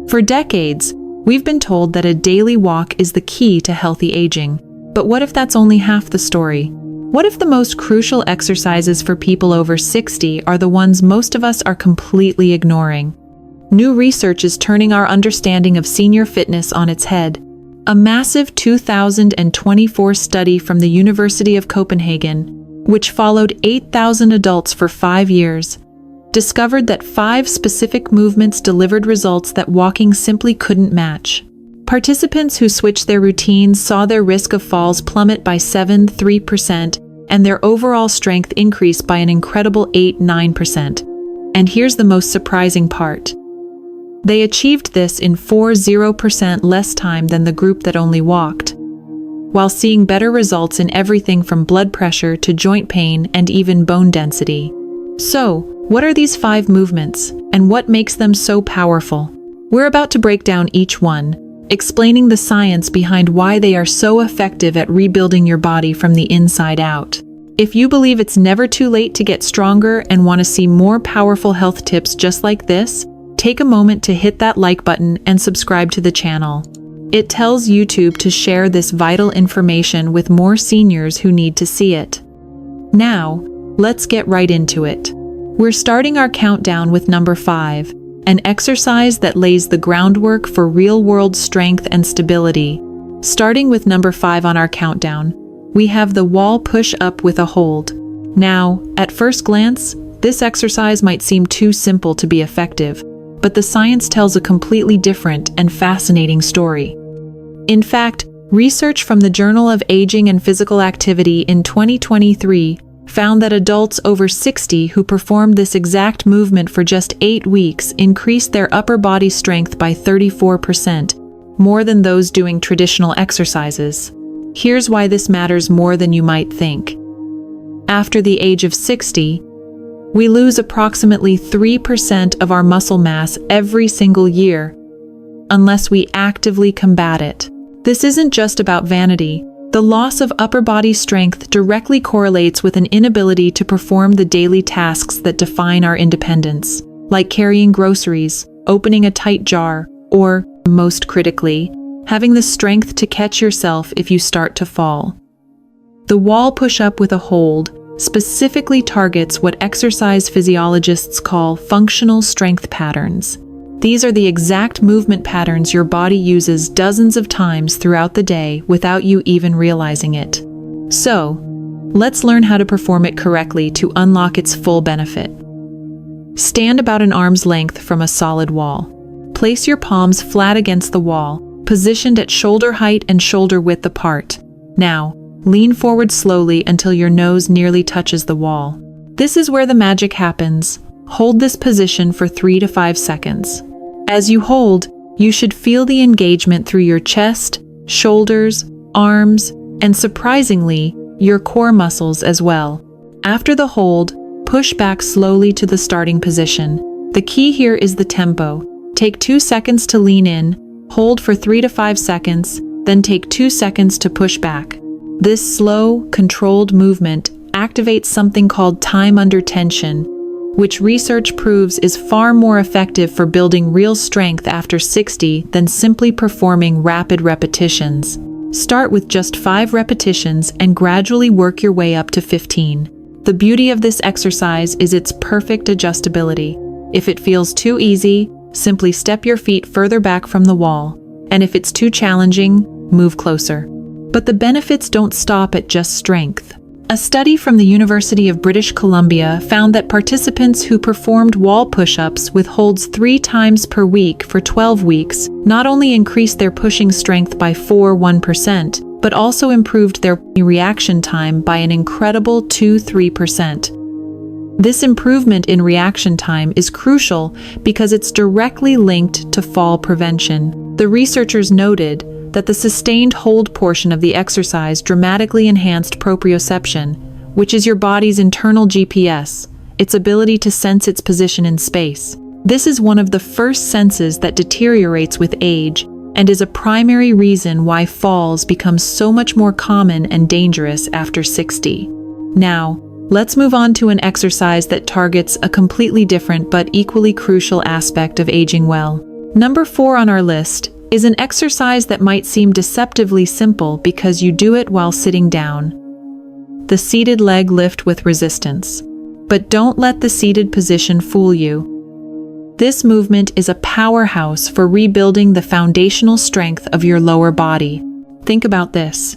For decades, we've been told that a daily walk is the key to healthy aging. But what if that's only half the story? What if the most crucial exercises for people over 60 are the ones most of us are completely ignoring? New research is turning our understanding of senior fitness on its head. A massive 2024 study from the University of Copenhagen, which followed 8,000 adults for 5 years, discovered that 5 specific movements delivered results that walking simply couldn't match. Participants who switched their routines saw their risk of falls plummet by 7.3% and their overall strength increase by an incredible 8.9%. And here's the most surprising part. They achieved this in 4.0% less time than the group that only walked, while seeing better results in everything from blood pressure to joint pain and even bone density. So, what are these 5 movements, and what makes them so powerful? We're about to break down each one, explaining the science behind why they are so effective at rebuilding your body from the inside out. If you believe it's never too late to get stronger and want to see more powerful health tips just like this, take a moment to hit that like button and subscribe to the channel. It tells YouTube to share this vital information with more seniors who need to see it. Now, let's get right into it. We're starting our countdown with number 5. An exercise that lays the groundwork for real-world strength and stability. Starting with number 5 on our countdown, we have the wall push-up with a hold. Now, at first glance, this exercise might seem too simple to be effective, but the science tells a completely different and fascinating story. In fact, research from the Journal of Aging and Physical Activity in 2023 found that adults over 60 who performed this exact movement for just 8 weeks increased their upper body strength by 34%, more than those doing traditional exercises. Here's why this matters more than you might think. After the age of 60, we lose approximately 3% of our muscle mass every single year, unless we actively combat it. This isn't just about vanity. The loss of upper body strength directly correlates with an inability to perform the daily tasks that define our independence, like carrying groceries, opening a tight jar, or, most critically, having the strength to catch yourself if you start to fall. The wall push-up with a hold specifically targets what exercise physiologists call functional strength patterns. These are the exact movement patterns your body uses dozens of times throughout the day without you even realizing it. So, let's learn how to perform it correctly to unlock its full benefit. Stand about an arm's length from a solid wall. Place your palms flat against the wall, positioned at shoulder height and shoulder width apart. Now, lean forward slowly until your nose nearly touches the wall. This is where the magic happens. Hold this position for 3 to 5 seconds. As you hold, you should feel the engagement through your chest, shoulders, arms, and surprisingly, your core muscles as well. After the hold, push back slowly to the starting position. The key here is the tempo. Take 2 seconds to lean in, hold for 3 to 5 seconds, then take 2 seconds to push back. This slow, controlled movement activates something called time under tension, which research proves is far more effective for building real strength after 60 than simply performing rapid repetitions. Start with just 5 repetitions and gradually work your way up to 15. The beauty of this exercise is its perfect adjustability. If it feels too easy, simply step your feet further back from the wall, and if it's too challenging, move closer. But the benefits don't stop at just strength. A study from the University of British Columbia found that participants who performed wall push-ups with holds 3 times per week for 12 weeks not only increased their pushing strength by 4.1%, but also improved their reaction time by an incredible 2.3%. This improvement in reaction time is crucial because it's directly linked to fall prevention. The researchers noted that the sustained hold portion of the exercise dramatically enhanced proprioception, which is your body's internal GPS, its ability to sense its position in space. This is one of the first senses that deteriorates with age and is a primary reason why falls become so much more common and dangerous after 60. Now, let's move on to an exercise that targets a completely different but equally crucial aspect of aging well. Number 4 on our list is an exercise that might seem deceptively simple because you do it while sitting down. The seated leg lift with resistance. But don't let the seated position fool you. This movement is a powerhouse for rebuilding the foundational strength of your lower body. Think about this.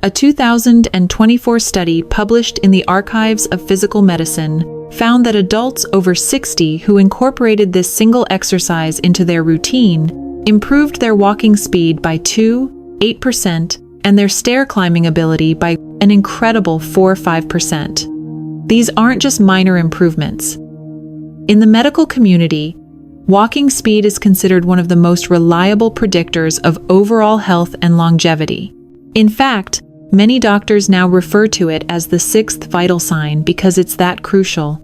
A 2024 study published in the Archives of Physical Medicine found that adults over 60 who incorporated this single exercise into their routine improved their walking speed by 8%, and their stair climbing ability by an incredible 5%. These aren't just minor improvements. In the medical community, walking speed is considered one of the most reliable predictors of overall health and longevity. In fact, many doctors now refer to it as the 6th vital sign because it's that crucial.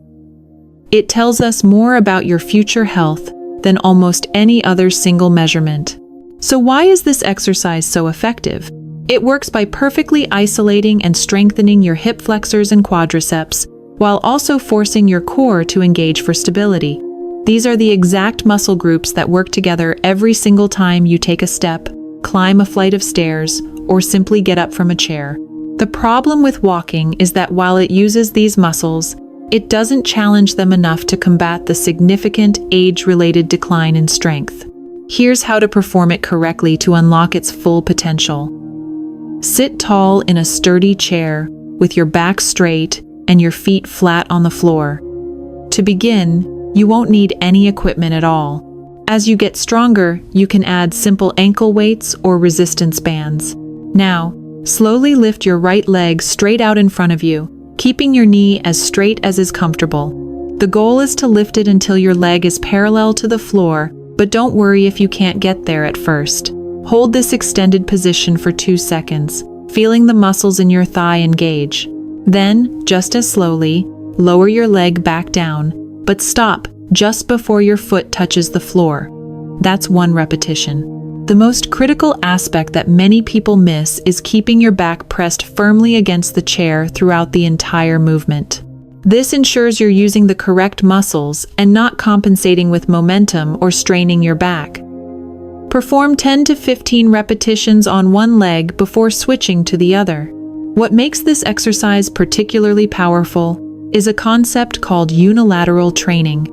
It tells us more about your future health than almost any other single measurement. So why is this exercise so effective? It works by perfectly isolating and strengthening your hip flexors and quadriceps, while also forcing your core to engage for stability. These are the exact muscle groups that work together every single time you take a step, climb a flight of stairs, or simply get up from a chair. The problem with walking is that while it uses these muscles, it doesn't challenge them enough to combat the significant age-related decline in strength. Here's how to perform it correctly to unlock its full potential. Sit tall in a sturdy chair with your back straight and your feet flat on the floor. To begin, you won't need any equipment at all. As you get stronger, you can add simple ankle weights or resistance bands. Now, slowly lift your right leg straight out in front of you, keeping your knee as straight as is comfortable. The goal is to lift it until your leg is parallel to the floor, but don't worry if you can't get there at first. Hold this extended position for 2 seconds, feeling the muscles in your thigh engage. Then, just as slowly, lower your leg back down, but stop just before your foot touches the floor. That's 1 repetition. The most critical aspect that many people miss is keeping your back pressed firmly against the chair throughout the entire movement. This ensures you're using the correct muscles and not compensating with momentum or straining your back. Perform 10 to 15 repetitions on one leg before switching to the other. What makes this exercise particularly powerful is a concept called unilateral training.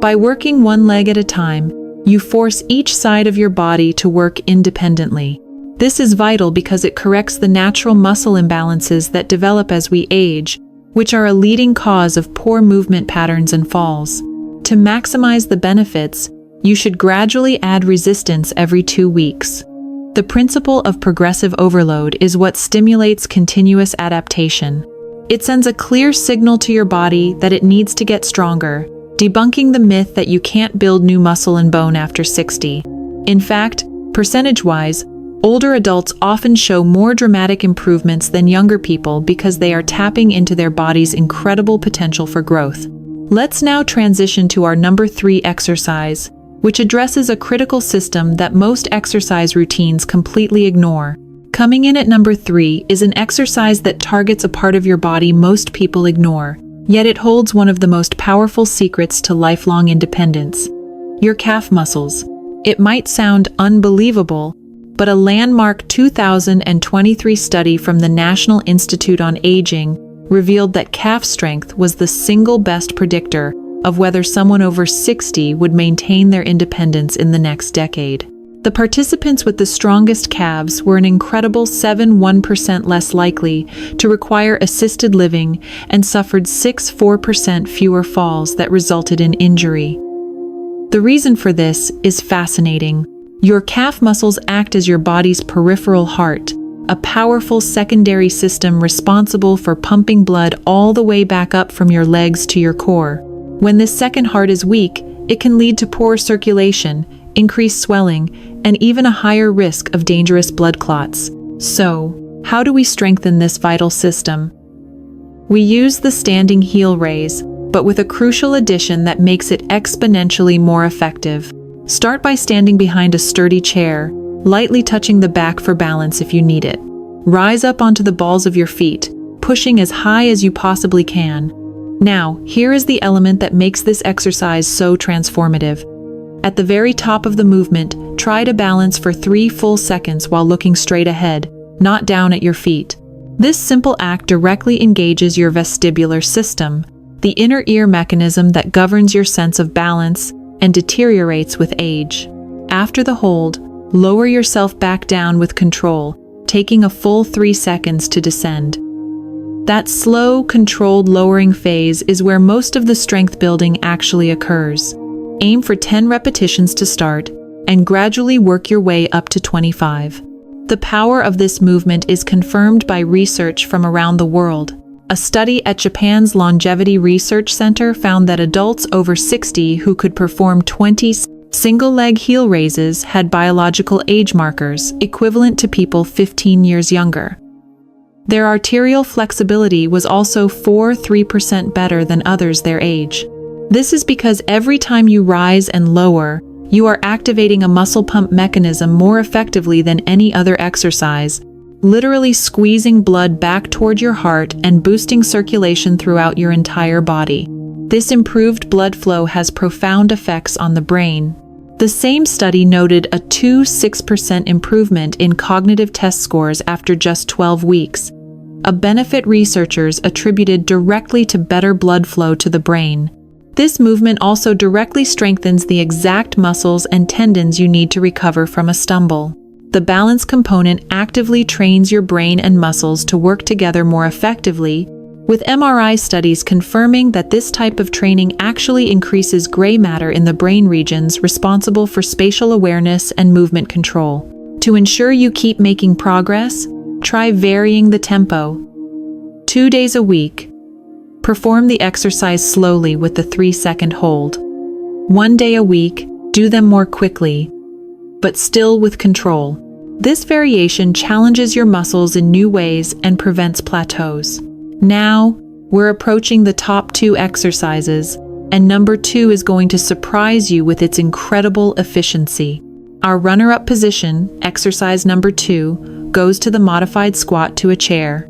By working one leg at a time, you force each side of your body to work independently. This is vital because it corrects the natural muscle imbalances that develop as we age, which are a leading cause of poor movement patterns and falls. To maximize the benefits, you should gradually add resistance every 2 weeks. The principle of progressive overload is what stimulates continuous adaptation. It sends a clear signal to your body that it needs to get stronger, debunking the myth that you can't build new muscle and bone after 60. In fact, percentage-wise, older adults often show more dramatic improvements than younger people because they are tapping into their body's incredible potential for growth. Let's now transition to our number 3 exercise, which addresses a critical system that most exercise routines completely ignore. Coming in at number 3 is an exercise that targets a part of your body most people ignore, yet it holds one of the most powerful secrets to lifelong independence: your calf muscles. It might sound unbelievable, but a landmark 2023 study from the National Institute on Aging revealed that calf strength was the single best predictor of whether someone over 60 would maintain their independence in the next decade. The participants with the strongest calves were an incredible 7% less likely to require assisted living and suffered 4% fewer falls that resulted in injury. The reason for this is fascinating. Your calf muscles act as your body's peripheral heart, a powerful secondary system responsible for pumping blood all the way back up from your legs to your core. When this second heart is weak, it can lead to poor circulation, increased swelling, and even a higher risk of dangerous blood clots. So, how do we strengthen this vital system? We use the standing heel raise, but with a crucial addition that makes it exponentially more effective. Start by standing behind a sturdy chair, lightly touching the back for balance if you need it. Rise up onto the balls of your feet, pushing as high as you possibly can. Now, here is the element that makes this exercise so transformative. At the very top of the movement, try to balance for 3 full seconds while looking straight ahead, not down at your feet. This simple act directly engages your vestibular system, the inner ear mechanism that governs your sense of balance and deteriorates with age. After the hold, lower yourself back down with control, taking a full 3 seconds to descend. That slow, controlled lowering phase is where most of the strength building actually occurs. Aim for 10 repetitions to start, and gradually work your way up to 25. The power of this movement is confirmed by research from around the world. A study at Japan's Longevity Research Center found that adults over 60 who could perform 20 single-leg heel raises had biological age markers equivalent to people 15 years younger. Their arterial flexibility was also 3% better than others their age. This is because every time you rise and lower, you are activating a muscle pump mechanism more effectively than any other exercise, literally squeezing blood back toward your heart and boosting circulation throughout your entire body. This improved blood flow has profound effects on the brain. The same study noted a 6% improvement in cognitive test scores after just 12 weeks, a benefit researchers attributed directly to better blood flow to the brain. This movement also directly strengthens the exact muscles and tendons you need to recover from a stumble. The balance component actively trains your brain and muscles to work together more effectively, with MRI studies confirming that this type of training actually increases gray matter in the brain regions responsible for spatial awareness and movement control. To ensure you keep making progress, try varying the tempo. 2 days a week. Perform the exercise slowly with the 3-second hold. 1 day a week, do them more quickly, but still with control. This variation challenges your muscles in new ways and prevents plateaus. Now, we're approaching the top 2 exercises, and number 2 is going to surprise you with its incredible efficiency. Our runner-up position, exercise number 2, goes to the modified squat to a chair.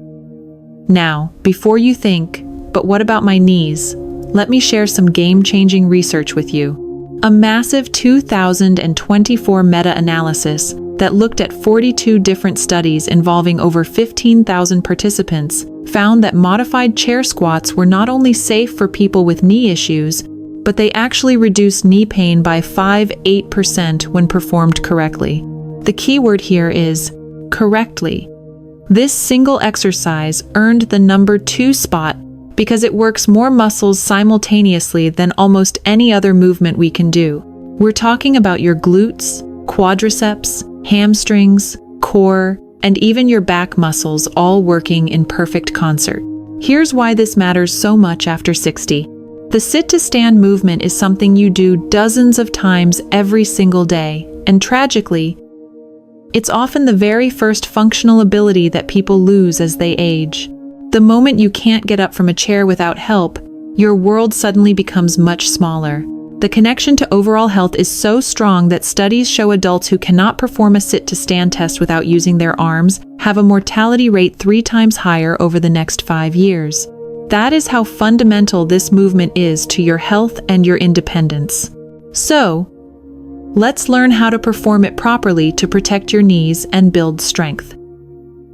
Now, before you think, but what about my knees? Let me share some game-changing research with you. A massive 2024 meta-analysis that looked at 42 different studies involving over 15,000 participants found that modified chair squats were not only safe for people with knee issues, but they actually reduced knee pain by 8% when performed correctly. The key word here is correctly. This single exercise earned the number 2 spot because it works more muscles simultaneously than almost any other movement we can do. We're talking about your glutes, quadriceps, hamstrings, core, and even your back muscles all working in perfect concert. Here's why this matters so much after 60. The sit-to-stand movement is something you do dozens of times every single day, and tragically, it's often the very first functional ability that people lose as they age. The moment you can't get up from a chair without help, your world suddenly becomes much smaller. The connection to overall health is so strong that studies show adults who cannot perform a sit-to-stand test without using their arms have a mortality rate 3 times higher over the next 5 years. That is how fundamental this movement is to your health and your independence. So, let's learn how to perform it properly to protect your knees and build strength.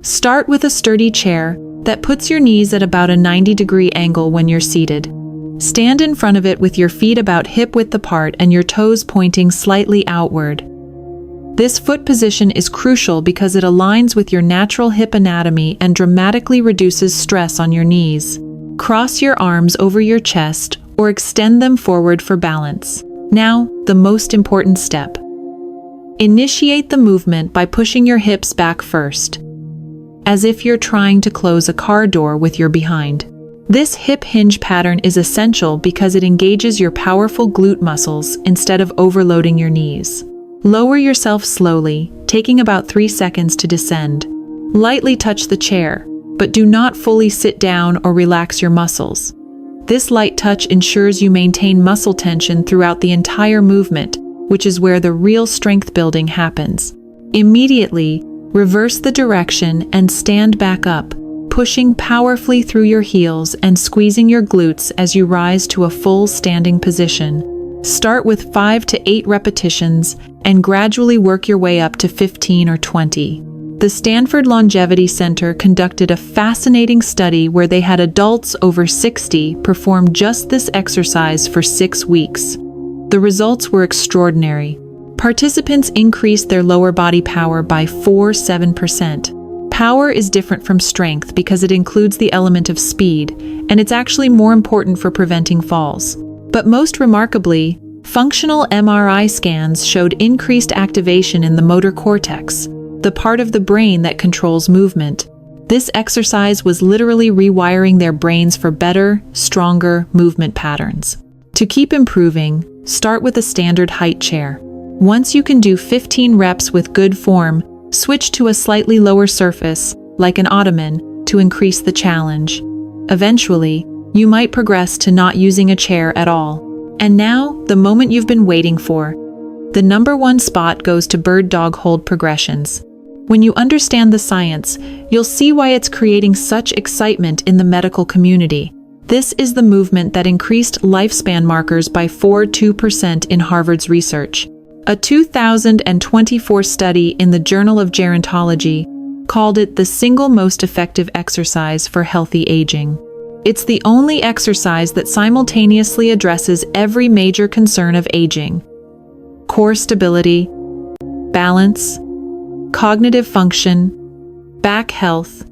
Start with a sturdy chair that puts your knees at about a 90-degree angle when you're seated. Stand in front of it with your feet about hip-width apart and your toes pointing slightly outward. This foot position is crucial because it aligns with your natural hip anatomy and dramatically reduces stress on your knees. Cross your arms over your chest or extend them forward for balance. Now, the most important step. Initiate the movement by pushing your hips back first, as if you're trying to close a car door with your behind. This hip hinge pattern is essential because it engages your powerful glute muscles instead of overloading your knees. Lower yourself slowly, taking about 3 seconds to descend. Lightly touch the chair, but do not fully sit down or relax your muscles. This light touch ensures you maintain muscle tension throughout the entire movement, which is where the real strength building happens. Immediately, reverse the direction and stand back up, pushing powerfully through your heels and squeezing your glutes as you rise to a full standing position. Start with 5 to 8 repetitions and gradually work your way up to 15 or 20. The Stanford Longevity Center conducted a fascinating study where they had adults over 60 perform just this exercise for 6 weeks. The results were extraordinary. Participants increased their lower body power by 7%. Power is different from strength because it includes the element of speed, and it's actually more important for preventing falls. But most remarkably, functional MRI scans showed increased activation in the motor cortex, the part of the brain that controls movement. This exercise was literally rewiring their brains for better, stronger movement patterns. To keep improving, start with a standard height chair. Once you can do 15 reps with good form, switch to a slightly lower surface, like an ottoman, to increase the challenge. Eventually, you might progress to not using a chair at all. And now, the moment you've been waiting for. The #1 spot goes to bird dog hold progressions. When you understand the science, you'll see why it's creating such excitement in the medical community. This is the movement that increased lifespan markers by 2% in Harvard's research. A 2024 study in the Journal of Gerontology called it the single most effective exercise for healthy aging. It's the only exercise that simultaneously addresses every major concern of aging: core stability, balance, cognitive function, back health,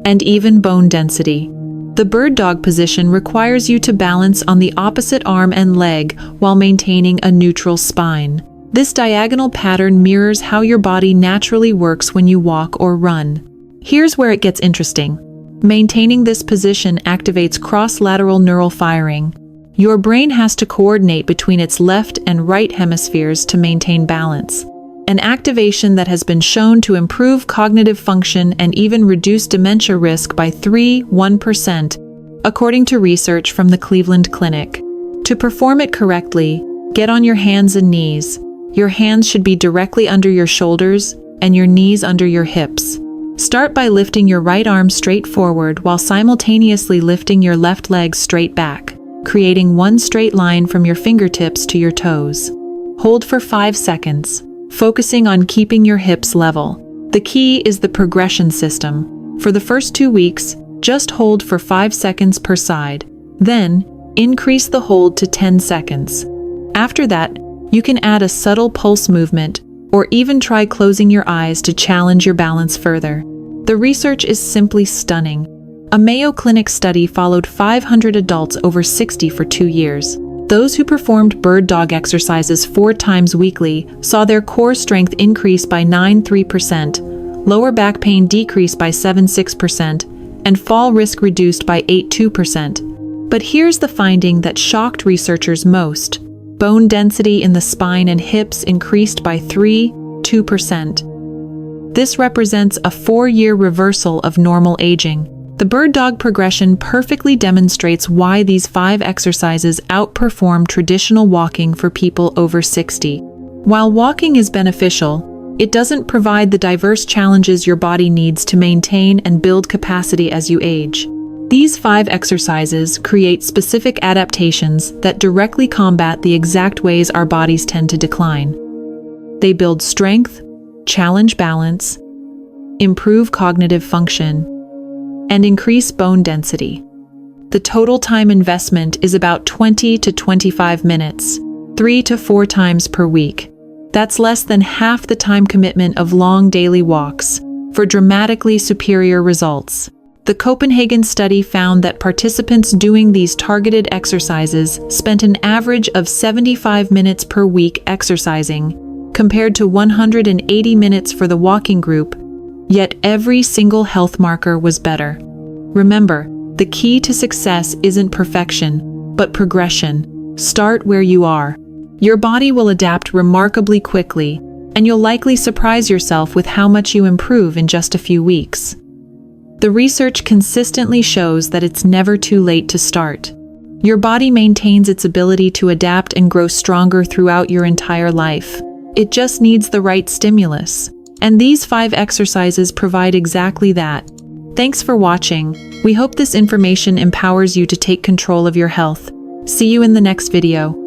and even bone density. The bird dog position requires you to balance on the opposite arm and leg while maintaining a neutral spine. This diagonal pattern mirrors how your body naturally works when you walk or run. Here's where it gets interesting. Maintaining this position activates cross-lateral neural firing. Your brain has to coordinate between its left and right hemispheres to maintain balance. An activation that has been shown to improve cognitive function and even reduce dementia risk by 1%, according to research from the Cleveland Clinic. To perform it correctly, get on your hands and knees. Your hands should be directly under your shoulders and your knees under your hips. Start by lifting your right arm straight forward while simultaneously lifting your left leg straight back, creating one straight line from your fingertips to your toes. Hold for 5 seconds, focusing on keeping your hips level. The key is the progression system. For the first 2 weeks, just hold for 5 seconds per side. Then, increase the hold to 10 seconds. After that, you can add a subtle pulse movement, or even try closing your eyes to challenge your balance further. The research is simply stunning. A Mayo Clinic study followed 500 adults over 60 for 2 years. Those who performed bird dog exercises 4 times weekly saw their core strength increase by 9.3%, lower back pain decrease by 7.6%, and fall risk reduced by 8.2%. But here's the finding that shocked researchers most. Bone density in the spine and hips increased by 2%. This represents a 4-year reversal of normal aging. The bird dog progression perfectly demonstrates why these 5 exercises outperform traditional walking for people over 60. While walking is beneficial, it doesn't provide the diverse challenges your body needs to maintain and build capacity as you age. These 5 exercises create specific adaptations that directly combat the exact ways our bodies tend to decline. They build strength, challenge balance, improve cognitive function, and increase bone density. The total time investment is about 20 to 25 minutes, 3 to 4 times per week. That's less than half the time commitment of long daily walks, for dramatically superior results. The Copenhagen study found that participants doing these targeted exercises spent an average of 75 minutes per week exercising, compared to 180 minutes for the walking group, yet every single health marker was better. Remember, the key to success isn't perfection, but progression. Start where you are. Your body will adapt remarkably quickly, and you'll likely surprise yourself with how much you improve in just a few weeks. The research consistently shows that it's never too late to start. Your body maintains its ability to adapt and grow stronger throughout your entire life. It just needs the right stimulus. And these 5 exercises provide exactly that. Thanks for watching. We hope this information empowers you to take control of your health. See you in the next video.